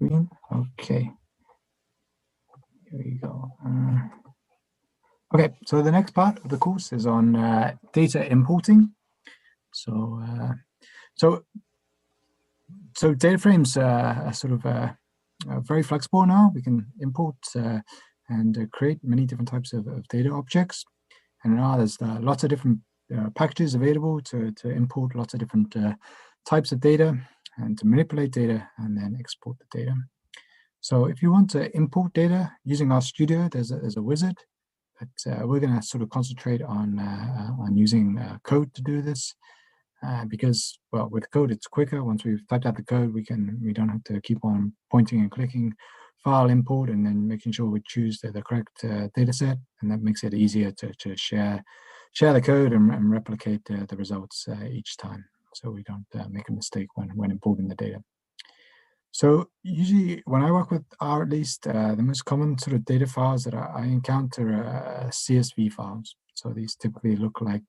screen. Okay. Here we go. Okay, so the next part of the course is on data importing. So data frames are sort of very flexible now. We can import and create many different types of data objects. And now there's lots of different packages available to import lots of different types of data and to manipulate data and then export the data. So if you want to import data using RStudio, there's a wizard, but we're going to sort of concentrate on using code to do this. Because, well, with code, it's quicker. Once we've typed out the code, we don't have to keep on pointing and clicking file import and then making sure we choose the correct data set. And that makes it easier to share the code and replicate the results each time. So we don't make a mistake when importing the data. So usually when I work with R, at least, the most common sort of data files that I encounter are CSV files. So these typically look like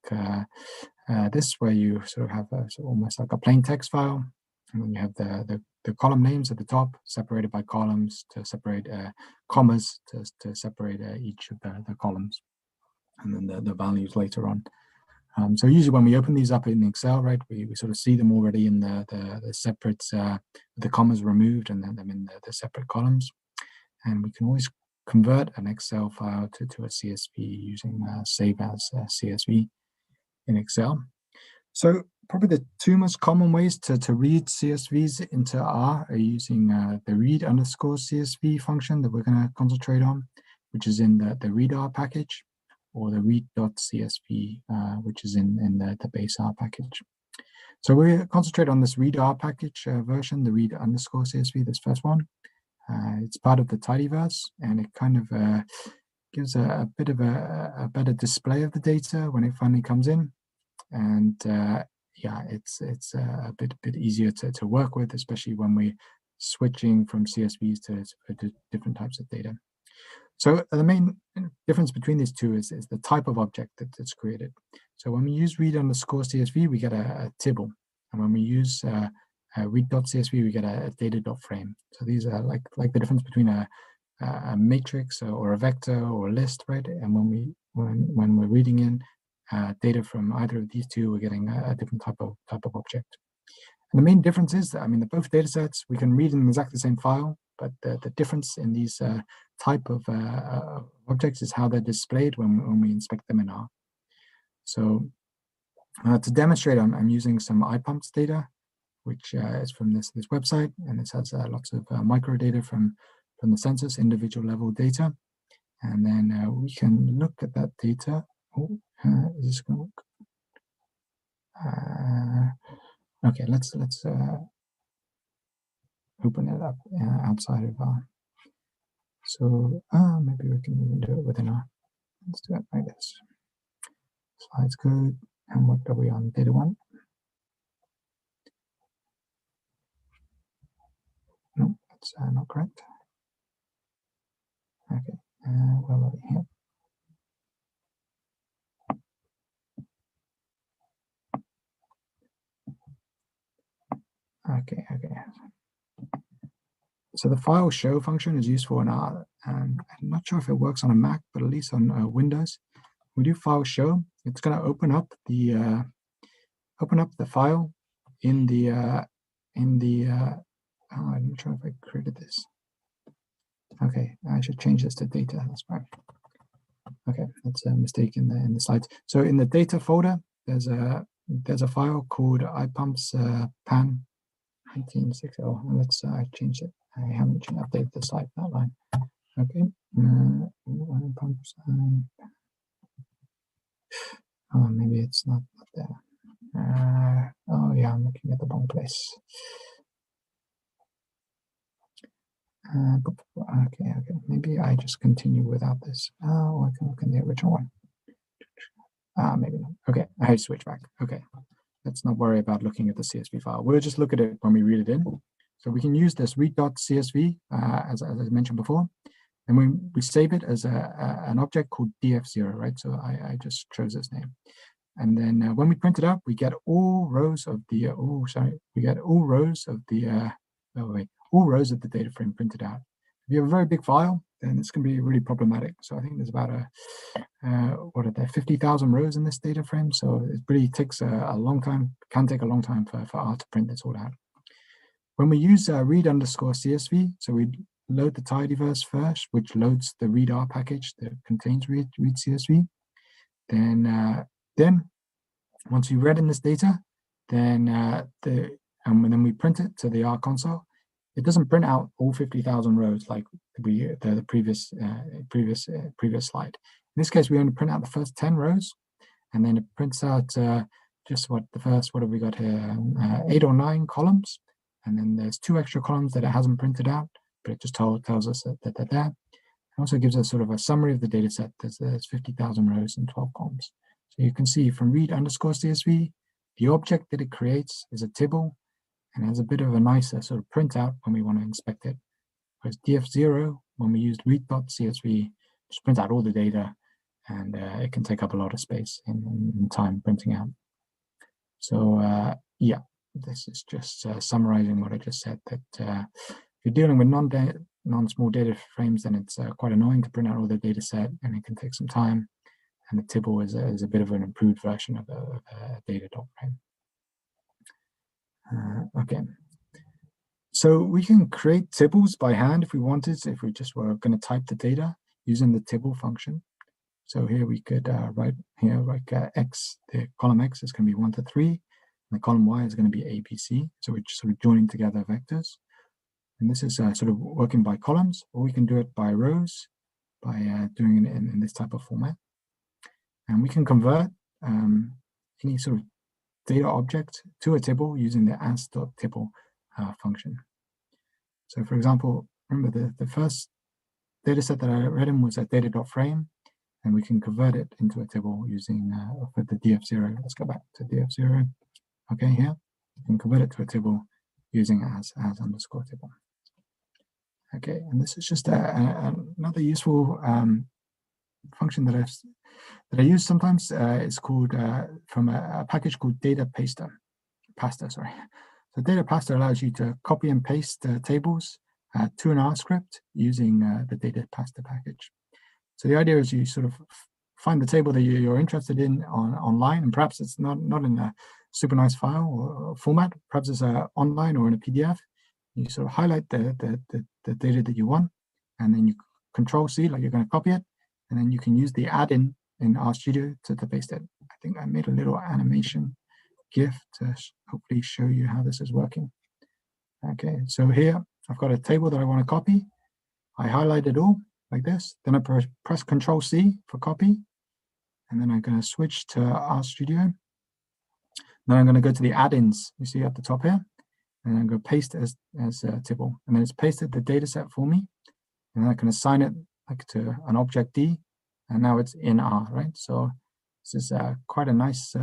this, where you sort of have almost like a plain text file, and then you have the column names at the top, separated by columns to separate commas to separate each of the columns, and then the values later on. So usually when we open these up in Excel, right, we sort of see them already in the separate, the commas removed and then them in the separate columns. And we can always convert an Excel file to a CSV using save as CSV in Excel. So probably the two most common ways to read CSVs into R are using the read_CSV function that we're going to concentrate on, which is in the readr package, or the read.csv, which is in the base R package. So we concentrate on this readr package version, the read_CSV, this first one. It's part of the tidyverse, and it kind of gives a bit of a better display of the data when it finally comes in. And yeah, it's a bit easier to work with, especially when we're switching from CSVs to different types of data. So the main difference between these two is the type of object that's created. So when we use read_CSV, we get a tibble. And when we use read.csv, we get a data.frame. So these are like the difference between a matrix or a vector or a list, right? And when we're reading in data from either of these two, we're getting a different type of object. And the main difference is that, I mean, both data sets, we can read in exactly the same file, but the difference in these type of objects is how they're displayed when we inspect them in R. So to demonstrate, I'm using some IPumps data, which is from this website, and this has lots of micro data from the census, individual level data. And then we can look at that data. Oh, is this going to work? Okay, let's open it up outside of R. So maybe we can even do it within R. Let's do it like this. Slides code, and what are we on? Data 1. No, that's not correct. Okay, where are we here? Okay. So the file show function is useful in R. I'm not sure if it works on a Mac, but at least on Windows, we do file show. It's going to open up the file in the I'm not sure if I created this. Okay, I should change this to data. That's right. Okay, that's a mistake in the slides. So in the data folder, there's a file called IPumps pan 1960. Oh, let's change it. I haven't updated the slide outline. Okay. IPumps. Oh, maybe it's not there. Oh yeah, I'm looking at the wrong place. Okay. Maybe I just continue without this. Oh, I can look in the original one. Maybe not. Okay, I switch back. Okay, let's not worry about looking at the CSV file. We'll just look at it when we read it in. So we can use this read.csv as I mentioned before, and we save it as an object called df0, right? So I just chose this name. And then when we print it up, we get all rows of the all rows of the data frame printed out. If you have a very big file, then it's going to be really problematic. So I think there's about 50,000 rows in this data frame. So it really takes a long time, can take a long time for R to print this all out. When we use read_CSV, so we load the tidyverse first, which loads the readr package that contains read CSV. Then once we read in this data, then then we print it to the R console. It doesn't print out all 50,000 rows like the previous slide. In this case, we only print out the first 10 rows, and then it prints out just what have we got here? 8 or 9 columns, and then there's 2 extra columns that it hasn't printed out, but it just tells us that they're there. It also gives us sort of a summary of the data set. There's 50,000 rows and 12 columns. So you can see from read_CSV, the object that it creates is a tibble, and has a bit of a nicer sort of printout when we want to inspect it. Whereas df0, when we used read.csv, just print out all the data, and it can take up a lot of space in time printing out. So yeah, this is just summarizing what I just said, that if you're dealing with non-small data frames, then it's quite annoying to print out all the data set, and it can take some time. And the tibble is a bit of an improved version of a data doc frame. Okay, so we can create tibbles by hand if we wanted, if we just were going to type the data using the tibble function. So here we could write here like X, the column X is going to be 1 to 3, and the column Y is going to be A, B, C. So we're just sort of joining together vectors. And this is sort of working by columns, or we can do it by rows, by doing it in this type of format. And we can convert any sort of data object to a tibble using the as.tibble function. So for example, remember the first data set that I read in was a data.frame, and we can convert it into a tibble using with the df0. Let's go back to df0. Okay, here you can convert it to a tibble using as_tibble. Okay, and this is just another useful function that I use sometimes. It's called from a package called data pasta. So data pasta allows you to copy and paste tables to an R script using the data pasta package. So the idea is you sort of find the table that you're interested in online, and perhaps it's not in a super nice file or format. Perhaps it's online or in a PDF. You sort of highlight the data that you want, and then you Control-C, like you're going to copy it, and then you can use the add-in in RStudio to paste it. I think I made a little animation GIF to hopefully show you how this is working. Okay, so here I've got a table that I want to copy. I highlight it all like this. Then I press Control-C for copy, and then I'm going to switch to RStudio. Then I'm going to go to the add-ins you see at the top here, and I'm going to paste it as a tibble, and then it's pasted the data set for me, and then I can assign it like to an object D, and now it's in R, right? So this is quite a nice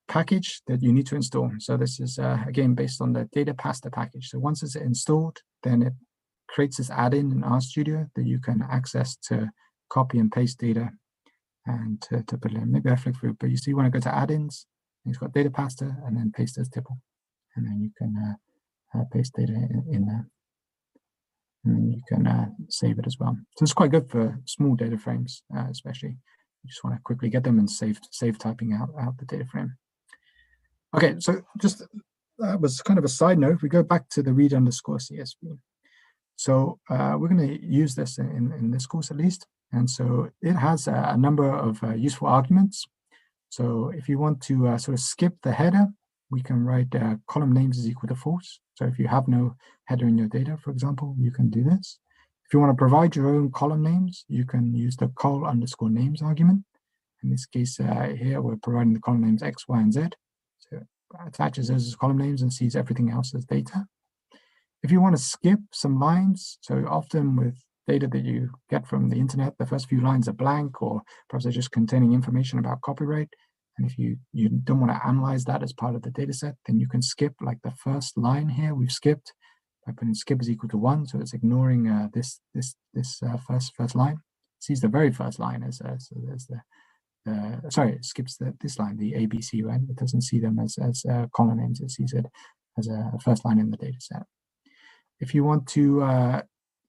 package that you need to install. So this is again based on the data pasta package. So once it's installed, then it creates this add-in in RStudio that you can access to copy and paste data and to put it in. Maybe I flick through, but you see when I go to add-ins, it's got data pasta and then paste as tibble, and then you can paste data in there, and then you can save it as well. So it's quite good for small data frames, especially. You just want to quickly get them and save typing out the data frame. Okay, so just that was kind of a side note. We go back to the read_CSV. So we're going to use this in this course at least. And so it has a number of useful arguments. So if you want to sort of skip the header, we can write column names is equal to false. So if you have no header in your data, for example, you can do this. If you want to provide your own column names, you can use the col_names argument. In this case here, we're providing the column names X, Y, and Z. So it attaches those as column names and sees everything else as data. If you want to skip some lines, so often with data that you get from the internet, the first few lines are blank, or perhaps they're just containing information about copyright. And if you don't want to analyze that as part of the data set, then you can skip like the first line here we've skipped by putting skip is equal to 1. So it's ignoring this first line. It sees the very first line as the sorry, it skips this line, the ABC, right? It doesn't see them as column names. It sees it as a first line in the data set. If you want to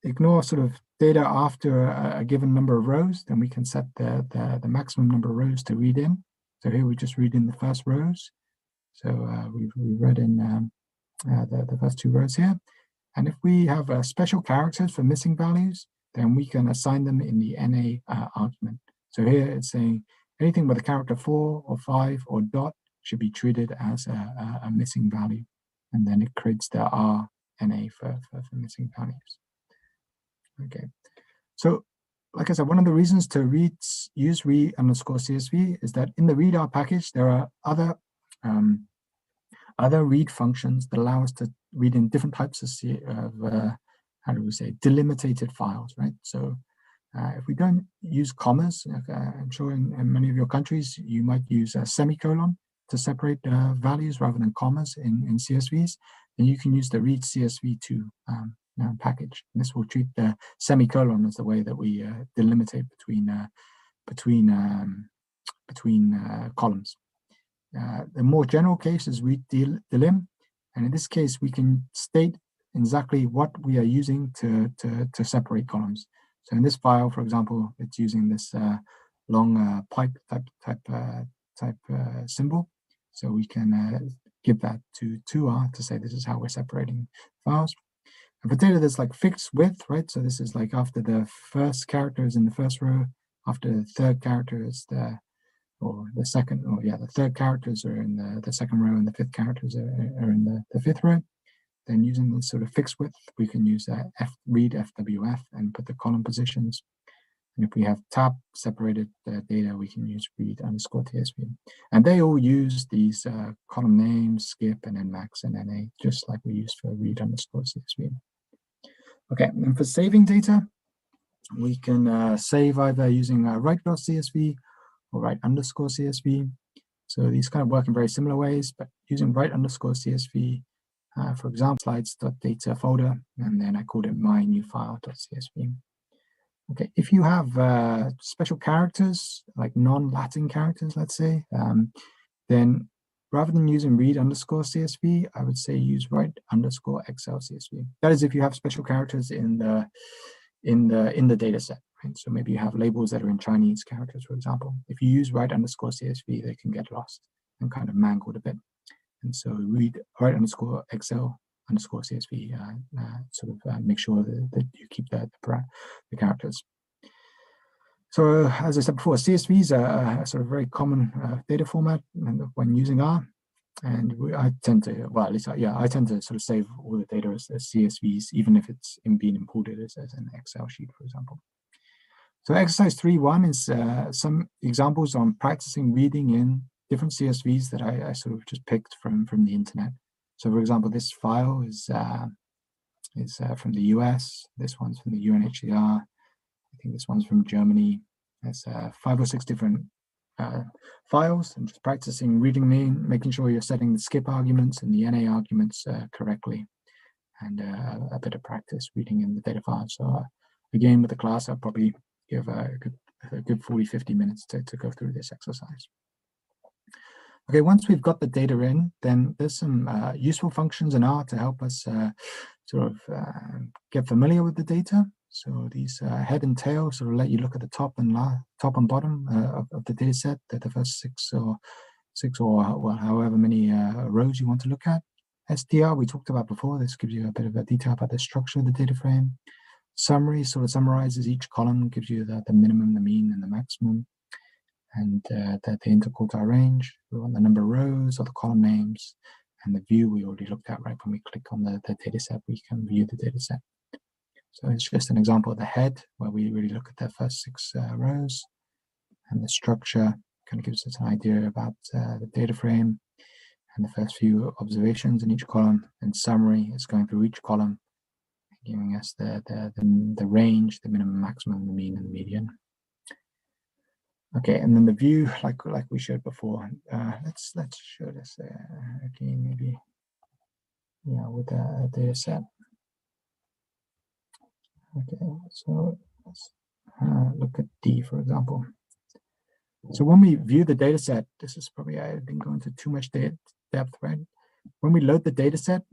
ignore sort of data after a given number of rows, then we can set the maximum number of rows to read in. So here we just read in the first rows. So we read in the first 2 rows here. And if we have special characters for missing values, then we can assign them in the NA argument. So here it's saying anything with a character 4 or 5 or dot should be treated as a missing value. And then it creates the RNA for missing values. Okay, so like I said, one of the reasons to use read_CSV is that in the readr package, there are other read functions that allow us to read in different types of how do we say, delimitated files, right? So if we don't use commas, I'm sure in many of your countries, you might use a semicolon to separate values rather than commas in CSVs, then you can use the read CSV2 package. And this will treat the semicolon as the way that we delimitate between columns. The more general case is read delim, and in this case we can state exactly what we are using to separate columns. So in this file, for example, it's using this long pipe type symbol. So we can give that to R to say this is how we're separating files. And for data that's like fixed width, right? So this is like after the first character is in the first row, after the third character is the third characters are in the second row and the fifth characters are in the fifth row. Then using this sort of fixed width, we can use read FWF and put the column positions. And if we have tab separated data, we can use read_TSV. And they all use these column names, skip, and then max and NA, just like we use for read_CSV. Okay, and for saving data, we can save either using write.csv or write_CSV. So these kind of work in very similar ways, but using write_CSV, for example, slides.data folder, and then I called it my new file.csv. Okay, if you have special characters, like non-Latin characters, let's say, then rather than using read_CSV, I would say use write_XL_CSV. That is if you have special characters in the data set, right? So maybe you have labels that are in Chinese characters, for example. If you use write_CSV, they can get lost and kind of mangled a bit. And so read write_XL_CSV sort of make sure that you keep the characters. So as I said before, CSVs are a sort of very common data format when using R. And I tend to, well, at least I tend to sort of save all the data as CSVs, even if it's being imported as an Excel sheet, for example. So exercise 3.1 is some examples on practicing reading in different CSVs that I sort of just picked from the internet. So for example, this file is from the US. This one's from the UNHCR. I think this one's from Germany. There's 5 or 6 different files, and just practicing reading making sure you're setting the skip arguments and the NA arguments correctly, and a bit of practice reading in the data file. So again, with the class, I'll probably give a good 40-50 minutes to go through this exercise. Okay, once we've got the data in, then there's some useful functions in R to help us sort of get familiar with the data. So these head and tail sort of let you look at the top and bottom of the data set, the first six or well, however many rows you want to look at. SDR we talked about before. This gives you a bit of a detail about the structure of the data frame. Summary sort of summarizes each column, gives you the minimum, the mean, and the maximum, and the interquartile range. We want the number of rows or the column names, and the view we already looked at, right? When we click on the data set, we can view the data set. So it's just an example of the head where we really look at the first 6 rows, and the structure kind of gives us an idea about the data frame and the first few observations in each column, and summary is going through each column, giving us the range, the minimum, maximum, the mean, and the median. Okay, and then the view, like we showed before. Let's show this again, maybe, with the data set. Okay, so let's look at D, for example. So when we view the data set, this is probably, I didn't go into too much depth, right? When we load the data set,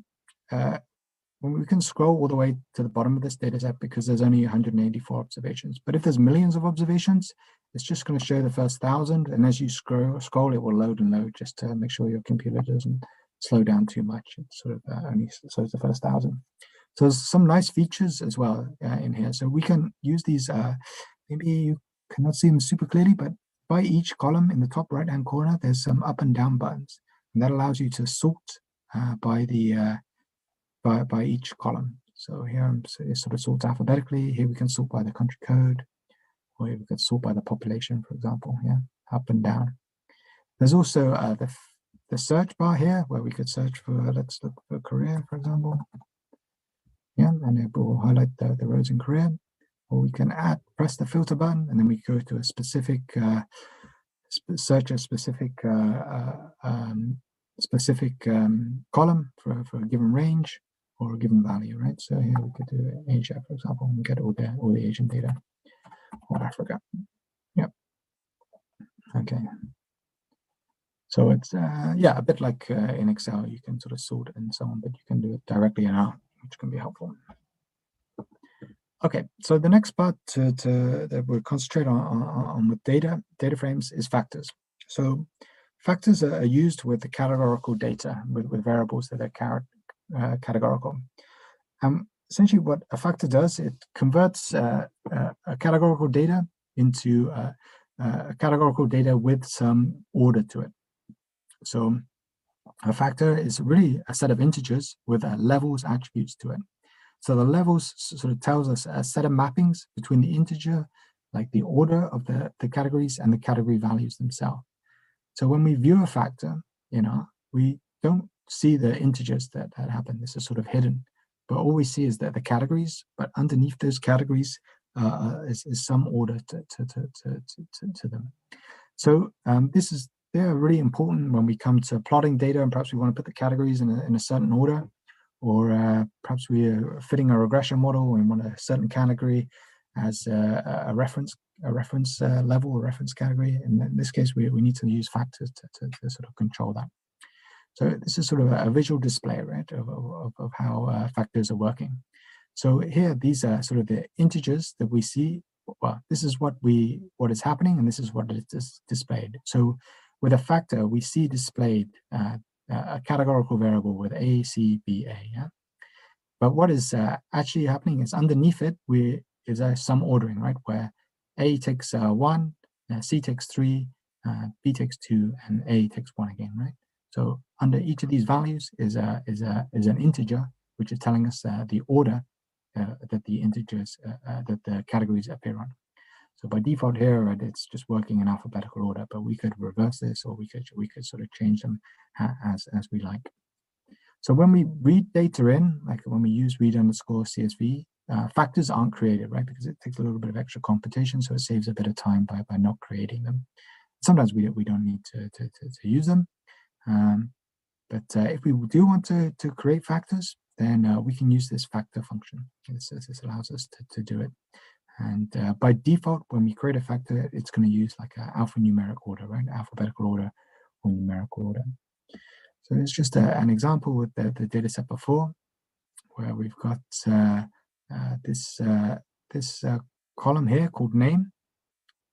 we can scroll all the way to the bottom of this data set because there's only 184 observations. But if there's millions of observations, it's just going to show the first 1,000. And as you scroll, it will load and load just to make sure your computer doesn't slow down too much. It sort of only shows the first 1,000. So there's some nice features as well in here. So we can use these, maybe you cannot see them super clearly, but by each column in the top right-hand corner, there's some up and down buttons. And that allows you to sort by each column. So here it sort of sorts alphabetically. Here we can sort by the country code, or here we could sort by the population, for example, up and down. There's also the search bar here where we could search for, let's look for Korea, for example. And it will highlight the roads in Korea. Or we can press the filter button, and then we go to a specific, search a specific column for a given range or a given value, right? So here we could do Asia, for example, and get all the Asian data, or Africa. Yep. Okay. So it's a bit like in Excel, you can sort of sort and so on, but you can do it directly in R, which can be helpful. Okay, so the next part that we'll concentrate on with data frames is factors. So factors are used with the categorical data, with variables that are categorical. Essentially what a factor does, it converts a categorical data into a categorical data with some order to it. So a factor is really a set of integers with levels attributes to it. So the levels sort of tells us a set of mappings between the integer, like the order of the categories, and the category values themselves. So when we view a factor, we don't see the integers that happen. This is sort of hidden. But all we see is that the categories, but underneath those categories is some order to them. So they're really important when we come to plotting data, and perhaps we want to put the categories in a certain order. Or perhaps we are fitting a regression model and want a certain category as a reference level or reference category. And in this case, we need to use factors to sort of control that. So this is sort of a visual display, right, of how factors are working. So here, these are sort of the integers that we see. Well, this is what is happening, and this is what is displayed. So with a factor, we see displayed a categorical variable with A, C, B, A. Yeah? But what is actually happening is underneath it, is some ordering, right? Where A takes 1, C takes 3, B takes 2, and A takes 1 again, right? So under each of these values is an integer, which is telling us the order that the integers, that the categories appear on. So by default here, it's just working in alphabetical order, but we could reverse this, or we could sort of change them as we like. So when we read data in, like when we use read_CSV, factors aren't created, right? Because it takes a little bit of extra computation, so it saves a bit of time by not creating them. Sometimes we don't need to use them, but if we do want to create factors, then we can use this factor function. This allows us to do it. And by default, when we create a factor, it's going to use like an alphanumeric order, right? Alphabetical order or numerical order. So it's just an example with the data set before, where we've got this column here called name.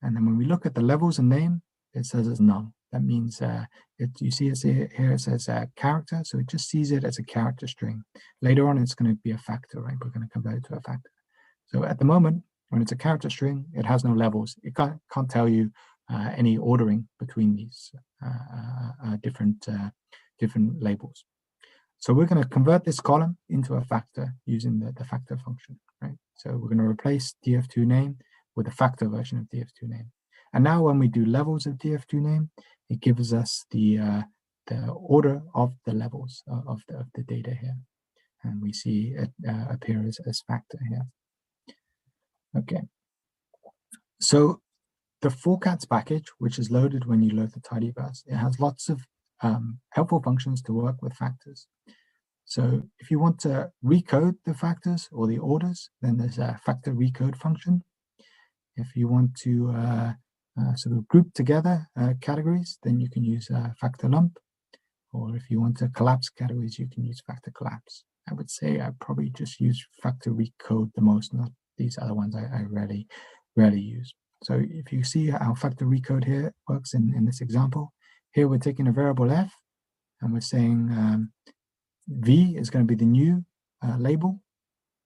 And then when we look at the levels in name, it says it's null. That means you see it here, it says character. So it just sees it as a character string. Later on, it's going to be a factor, right? We're going to convert it to a factor. So at the moment, when it's a character string, it has no levels. It can't tell you any ordering between these different labels. So we're going to convert this column into a factor using the factor function, right? So we're going to replace df2 name with a factor version of df2 name. And now when we do levels of df2 name, it gives us the order of the levels of the data here. And we see it appear as factor here. Okay, so the forcats package, which is loaded when you load the tidyverse, it has lots of helpful functions to work with factors. So if you want to recode the factors or the orders, then there's a factor recode function. If you want to sort of group together categories, then you can use factor lump. Or if you want to collapse categories, you can use factor collapse. I would say I probably just use factor recode the most, not these other ones I rarely use. So if you see how factor recode here works in this example, here we're taking a variable f, and we're saying v is going to be the new label.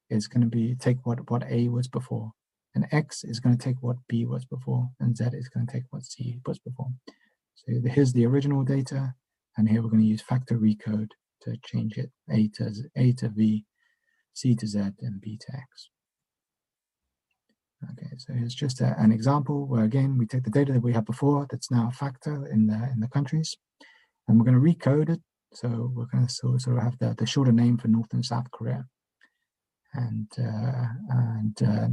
It's going to be take what a was before, and x is going to take what b was before, and z is going to take what c was before. So here's the original data, and here we're going to use factor recode to change it a to v, c to z, and b to x. Okay, so here's just an example where, again, we take the data that we had before that's now a factor in the countries, and we're going to recode it. So we're going to sort of have the shorter name for North and South Korea. And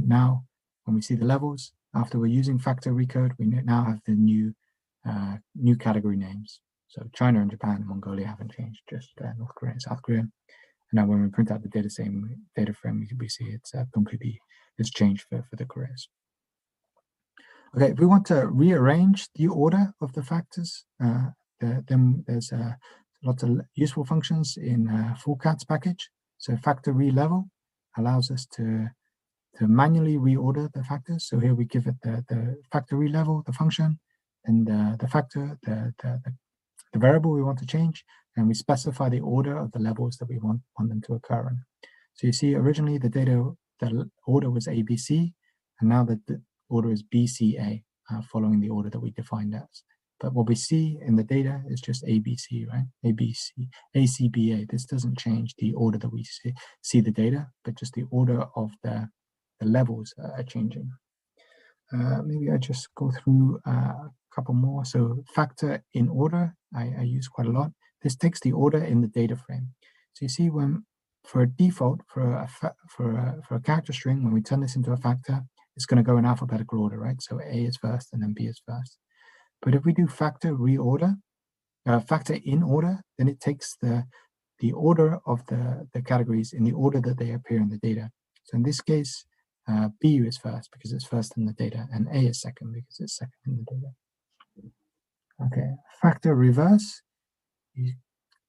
now when we see the levels, after we're using factor recode, we now have the new category names. So China and Japan and Mongolia haven't changed, just North Korea and South Korea. And now when we print out the data frame, we see it's it's changed for the Koreas. Okay, if we want to rearrange the order of the factors, then there's lots of useful functions in fullcats package. So factor relevel allows us to manually reorder the factors. So here we give it the factor relevel, the function, and the factor, the variable we want to change, and we specify the order of the levels that we want them to occur in. So you see, originally the order was ABC, and now the order is BCA, following the order that we defined as. But what we see in the data is just ABC, right? ABC, ACBA. This doesn't change the order that we see the data, but just the order of the levels are changing. Maybe I just go through a couple more. So factor in order, I use quite a lot. This takes the order in the data frame. So you see, when for a default for a character string, when we turn this into a factor, it's going to go in alphabetical order, right? So A is first and then B is first. But if we do factor reorder, factor in order, then it takes the order of the categories in the order that they appear in the data. So in this case, B is first because it's first in the data, and A is second because it's second in the data. Okay, factor reverse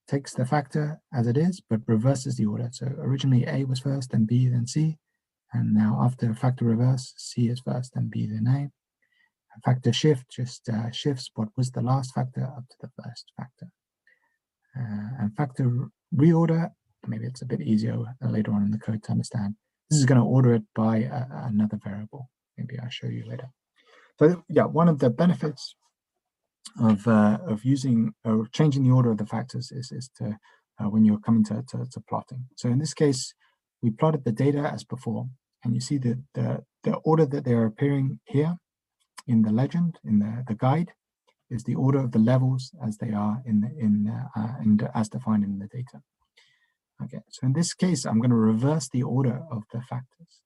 takes the factor as it is, but reverses the order. So originally A was first, then B, then C, and now after factor reverse, C is first, then B, then A. And factor shift just shifts what was the last factor up to the first factor. And factor reorder, maybe it's a bit easier later on in the code to understand. This is going to order it by another variable. Maybe I'll show you later. So yeah, one of the benefits of using or changing the order of the factors is to when you're coming to plotting. So in this case, we plotted the data as before, and you see that the order that they are appearing here in the legend, in the guide, is the order of the levels as they are as defined in the data. Okay, so in this case, I'm going to reverse the order of the factors.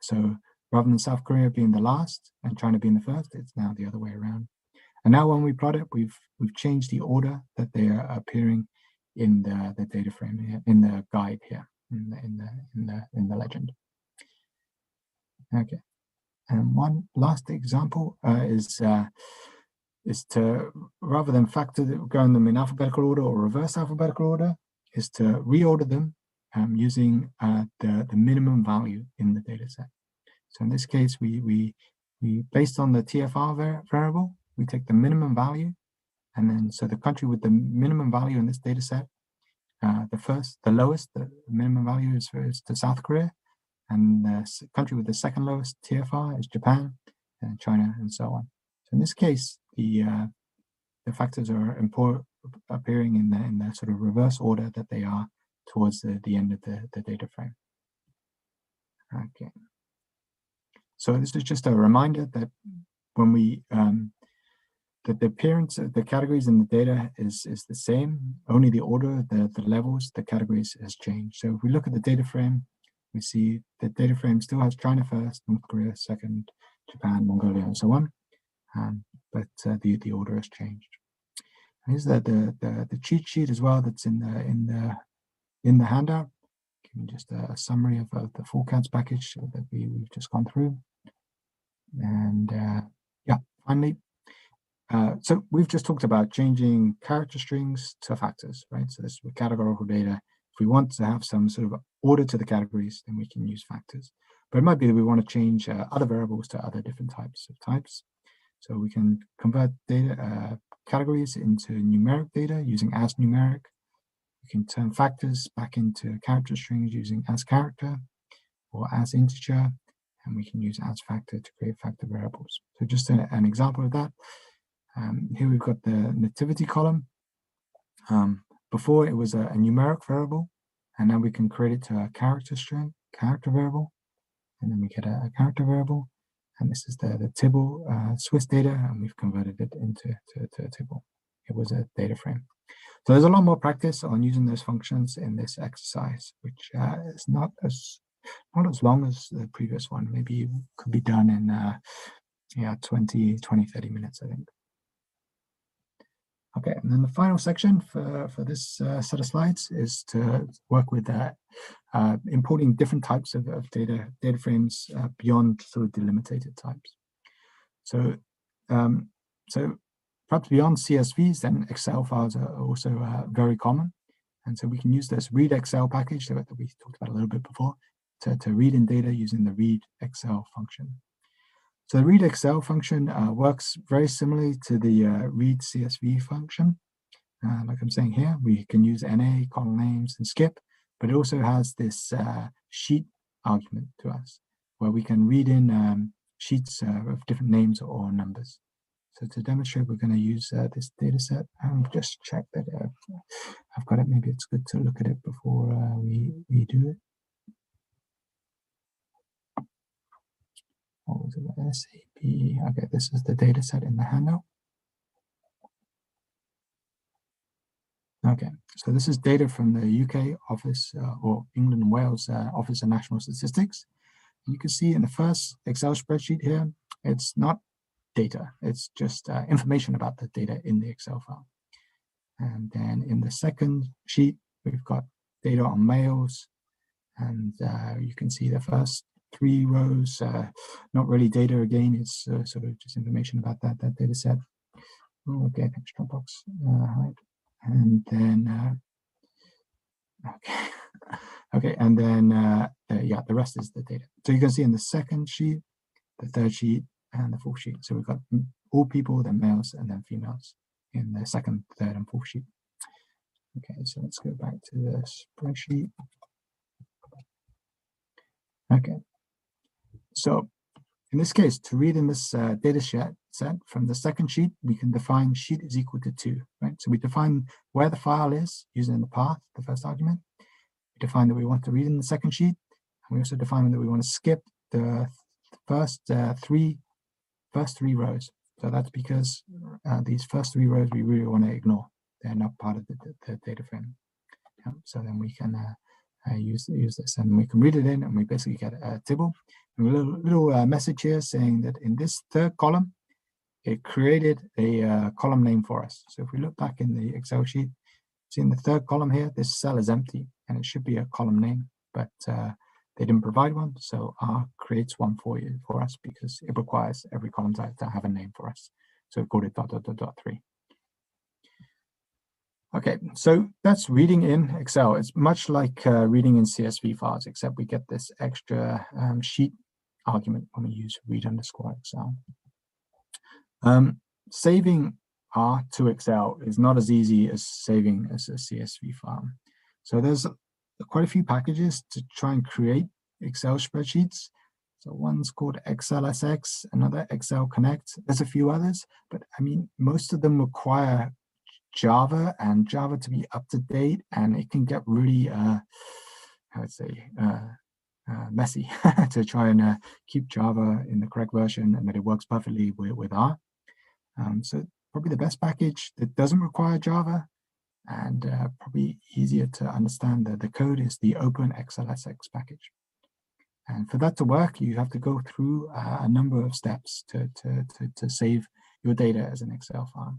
So rather than South Korea being the last and China being the first, it's now the other way around. And now when we plot it, we've changed the order that they are appearing in the data frame here, in the guide here, in the legend. Okay, and one last example is to, rather than going them in alphabetical order or reverse alphabetical order, is to reorder them using the minimum value in the data set. So in this case, we based on the TFR variable, we take the minimum value, and then so the country with the minimum value in this data set, the lowest, the minimum value is to South Korea, and the country with the second lowest TFR is Japan, and China, and so on. So in this case, the factors are appearing in the sort of reverse order that they are towards the end of the data frame. Okay. So this is just a reminder that when we that the appearance of the categories in the data is the same, only the order, the levels, the categories has changed. So if we look at the data frame, we see the data frame still has China first, North Korea second, Japan, Mongolia, and so on. But the order has changed. Here's the cheat sheet as well that's in the handout. Give me just a summary of the fullcats package that we've just gone through. And yeah, finally, so we've just talked about changing character strings to factors, right? So this is categorical data If we want to have some sort of order to the categories, then we can use factors. But it might be that we want to change other variables to other different types of types. So we can convert data categories into numeric data using as numeric. We can turn factors back into character strings using as character or as integer, and we can use as factor to create factor variables. So just an example of that. Here we've got the nativity column. Before it was a numeric variable, and now we can create it to a character string, character variable, and then we get a character variable. And this is the Tibble Swiss data, and we've converted it into a Tibble. It was a data frame. So there's a lot more practice on using those functions in this exercise, which is not as long as the previous one. Maybe it could be done in 20, 30 minutes, I think. Okay, and then the final section for this set of slides is to work with importing different types of data frames beyond sort of delimited types. So, so perhaps beyond CSVs, then Excel files are also very common. And so we can use this read Excel package that we talked about a little bit before to read in data using the read Excel function. So the read Excel function works very similarly to the read CSV function. Like I'm saying here, we can use NA, column names, and skip, but it also has this sheet argument to us, where we can read in sheets of different names or numbers. So to demonstrate, we're going to use this data set and just check that I've got it. Maybe it's good to look at it before we do it. What was it? SAP. Okay, this is the data set in the handout. Okay, so this is data from the UK Office or England and Wales Office of National Statistics. You can see in the first Excel spreadsheet here, it's not data, it's just information about the data in the Excel file. And then in the second sheet, we've got data on males, and you can see the first 3 rows, not really data again, it's sort of just information about that data set. Okay, extra box, hide. And then, okay, and then, the rest is the data. So you can see in the second sheet, the third sheet, and the fourth sheet. So we've got all people, then males, and then females in the second, third, and fourth sheet. Okay, so let's go back to the spreadsheet. Okay, so in this case, to read in this data set from the second sheet, we can define sheet is equal to 2, right? So we define where the file is using the path, the first argument. We define that we want to read in the second sheet, and we also define that we want to skip the first three rows. So that's because these first 3 rows we really want to ignore. They're not part of the data frame. So then we can use this, and we can read it in, and we basically get a table. And a little message here saying that in this third column, it created a column name for us. So if we look back in the Excel sheet, see in the third column here, this cell is empty, and it should be a column name, but they didn't provide one, so R creates one for us because it requires every column type to have a name for us. So it called it ... 3. Okay, so that's reading in Excel. It's much like reading in CSV files, except we get this extra sheet argument when we use read_Excel. Saving R to Excel is not as easy as saving as a CSV file. So there's quite a few packages to try and create Excel spreadsheets. So one's called XLSX, another Excel Connect. There's a few others, but I mean, most of them require Java and Java to be up to date, and it can get really, messy to try and keep Java in the correct version and that it works perfectly with R. So probably the best package that doesn't require Java and probably easier to understand the code is the Open XLSX package. And for that to work, you have to go through a number of steps to save your data as an Excel file.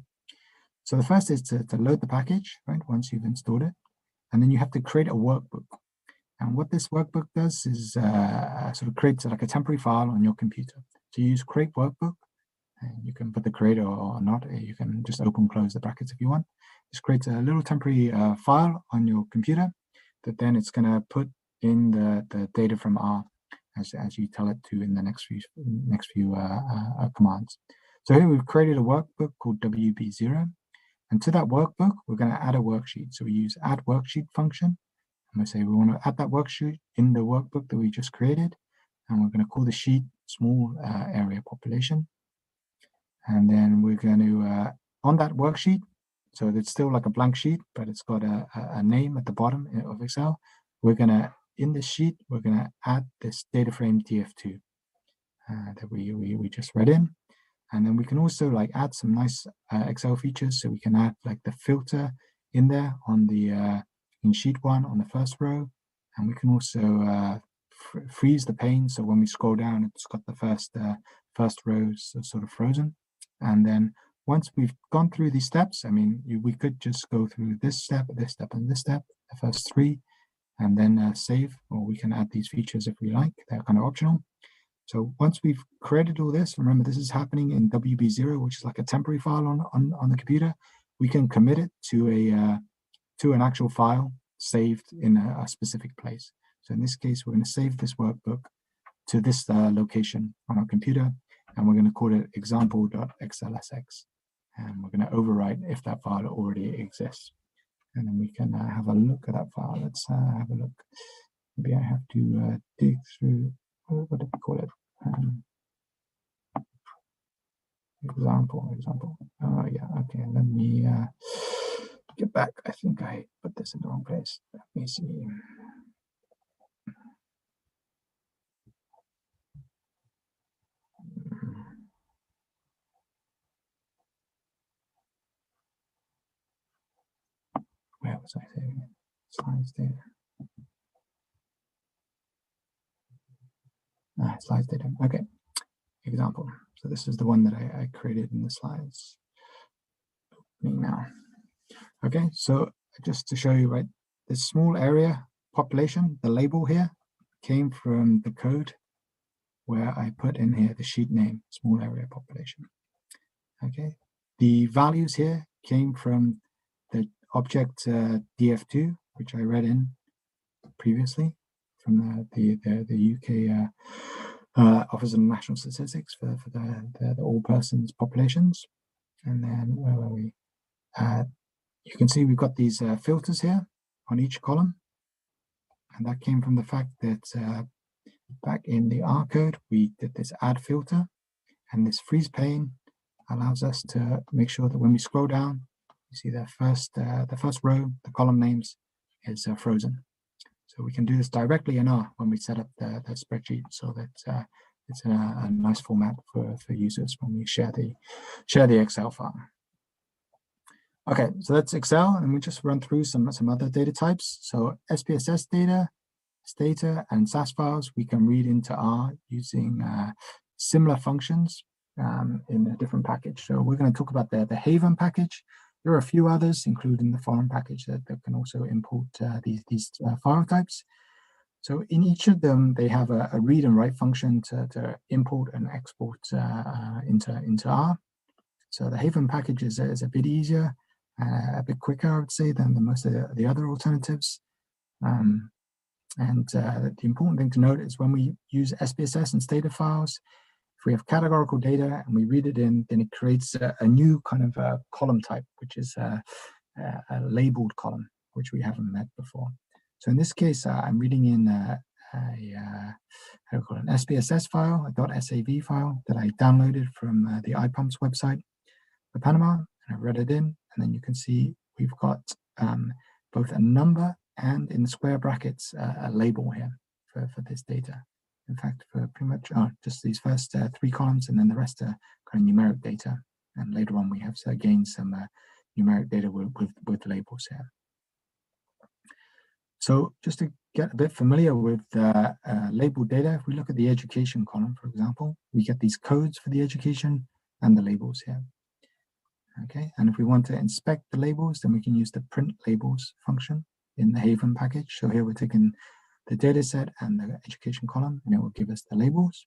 So the first is to load the package, right, once you've installed it. And then you have to create a workbook. And what this workbook does is sort of creates like a temporary file on your computer. So you use create workbook, and you can put the creator or not. You can just open, close the brackets if you want. Just create a little temporary file on your computer. that then it's going to put in the data from R as you tell it to in the next few commands. So here we've created a workbook called WB0. And to that workbook, we're going to add a worksheet. So we use add worksheet function. And we say we want to add that worksheet in the workbook that we just created. And we're going to call the sheet small area population. And then we're going to, on that worksheet, so it's still like a blank sheet, but it's got a name at the bottom of Excel. We're going to, in this sheet, we're going to add this data frame TF2 that we just read in. And then we can also like add some nice Excel features. So we can add like the filter in there on the in sheet 1 on the first row. And we can also freeze the pane. So when we scroll down, it's got the first rows sort of frozen. And then once we've gone through these steps, I mean, we could just go through this step, and this step, the first 3, and then save, or we can add these features if we like. They're kind of optional. So once we've created all this, remember this is happening in WB0, which is like a temporary file on the computer. We can commit it to an actual file saved in a specific place. So in this case, we're going to save this workbook to this location on our computer, and we're going to call it example.xlsx. And we're going to overwrite if that file already exists. And then we can have a look at that file. Let's have a look. Maybe I have to dig through, what did we call it? Example. Oh yeah, okay, let me get back. I think I put this in the wrong place. Let me see. Where was I saving it? Slides data. Slides data. Okay. Example. So this is the one that I created in the slides. Opening now. Okay. So just to show you, right, this small area population, the label here came from the code where I put in here the sheet name, small area population. Okay. The values here came from the object DF2, which I read in previously from the UK Office of National Statistics for the all persons populations. And then where were we? You can see we've got these filters here on each column. And that came from the fact that back in the R code, we did this add filter, and this freeze pane allows us to make sure that when we scroll down, you see the first row, the column names is frozen. So we can do this directly in R when we set up the spreadsheet, so that it's a nice format for users when we share the Excel file. Okay, so that's Excel, and we just run through some other data types. So SPSS data, Stata, and SAS files we can read into R using similar functions in a different package. So we're going to talk about the Haven package. There are a few others, including the foreign package that can also import these file types. So in each of them, they have a read and write function to import and export into R. So the Haven package is a bit easier, a bit quicker, I would say, than most of the other alternatives. And the important thing to note is when we use SPSS and Stata files, if we have categorical data and we read it in, then it creates a new kind of column type, which is a labeled column, which we haven't met before. So in this case, I'm reading in an SPSS file, a .sav file that I downloaded from the IPUMP's website for Panama, and I read it in, and then you can see we've got both a number and in square brackets a label here for this data. In fact, for pretty much just these first 3 columns, and then the rest are kind of numeric data. And later on, we have again some numeric data with labels here. So just to get a bit familiar with labeled data, if we look at the education column, for example, we get these codes for the education and the labels here. Okay, and if we want to inspect the labels, then we can use the print labels function in the Haven package. So here we're taking the data set and the education column, and it will give us the labels.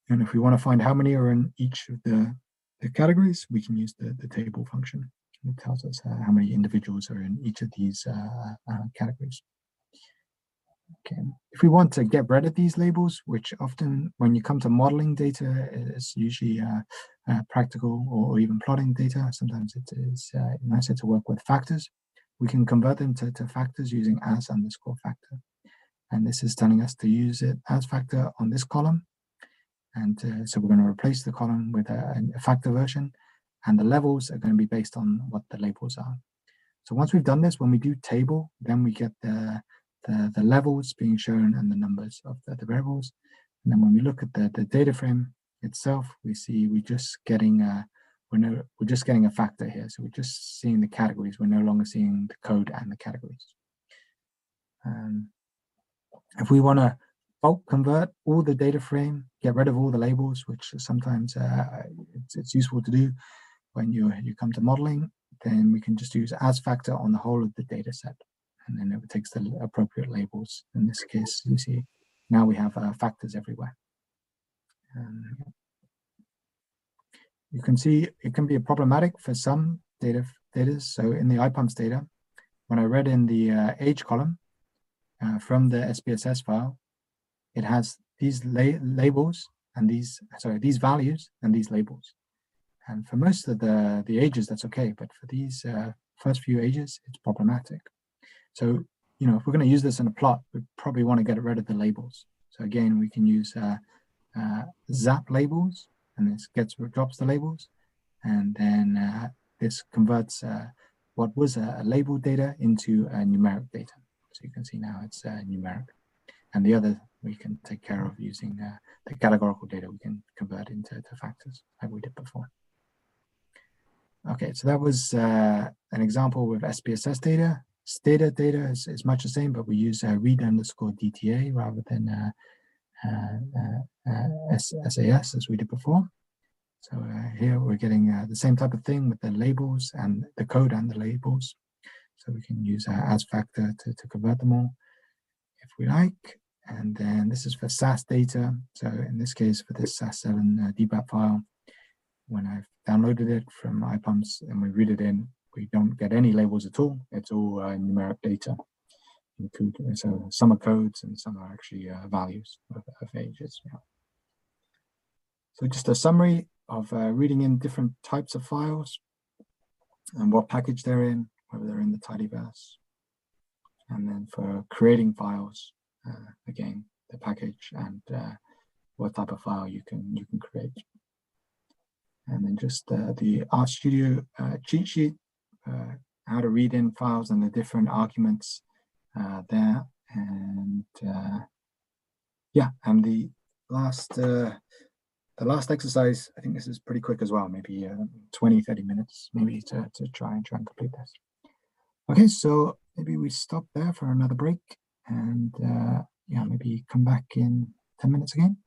And if we want to find how many are in each of the categories, we can use the table function. It tells us how many individuals are in each of these categories. Okay. If we want to get rid of these labels, which often when you come to modeling data is usually practical or even plotting data, sometimes it is nicer to work with factors. We can convert them to factors using as_factor. And this is telling us to use it as factor on this column. And so we're going to replace the column with a factor version, and the levels are going to be based on what the labels are. So once we've done this, when we do table, then we get the levels being shown and the numbers of the variables. And then when we look at the data frame itself, we see we're just getting a factor here. So we're just seeing the categories. We're no longer seeing the code and the categories. If we want to bulk convert all the data frame, get rid of all the labels, which sometimes it's useful to do when you come to modeling, then we can just use as factor on the whole of the data set. And then it takes the appropriate labels. In this case, you see, now we have factors everywhere. You can see it can be problematic for some data. So in the IPUMS data, when I read in the age column from the SPSS file, it has these labels and these values and these labels. And for most of the ages, that's okay. But for these first few ages, it's problematic. So, if we're going to use this in a plot, we probably want to get rid of the labels. So again, we can use zap labels, and this drops the labels. And then this converts what was a labeled data into numeric data. So you can see now it's numeric. And the other we can take care of using the categorical data we can convert into factors like we did before. Okay, so that was an example with SPSS data. Stata data is much the same, but we use read_DTA rather than SAS as we did before. So here we're getting the same type of thing with the labels and the code and the labels. So we can use as factor to convert them all if we like. And then this is for SAS data. So in this case, for this SAS7 dbap file, when I've downloaded it from IPUMS and we read it in, we don't get any labels at all. It's all numeric data. So some are codes and some are actually values of ages. Yeah. So just a summary of reading in different types of files and what package they're in, whether they're in the tidyverse. And then for creating files, again, the package and what type of file you can create. And then just the RStudio cheat sheet, how to read in files and the different arguments there. And yeah, and the last exercise, I think this is pretty quick as well, maybe 20, 30 minutes, maybe to try and complete this. Okay, so maybe we stop there for another break and yeah, maybe come back in 10 minutes again.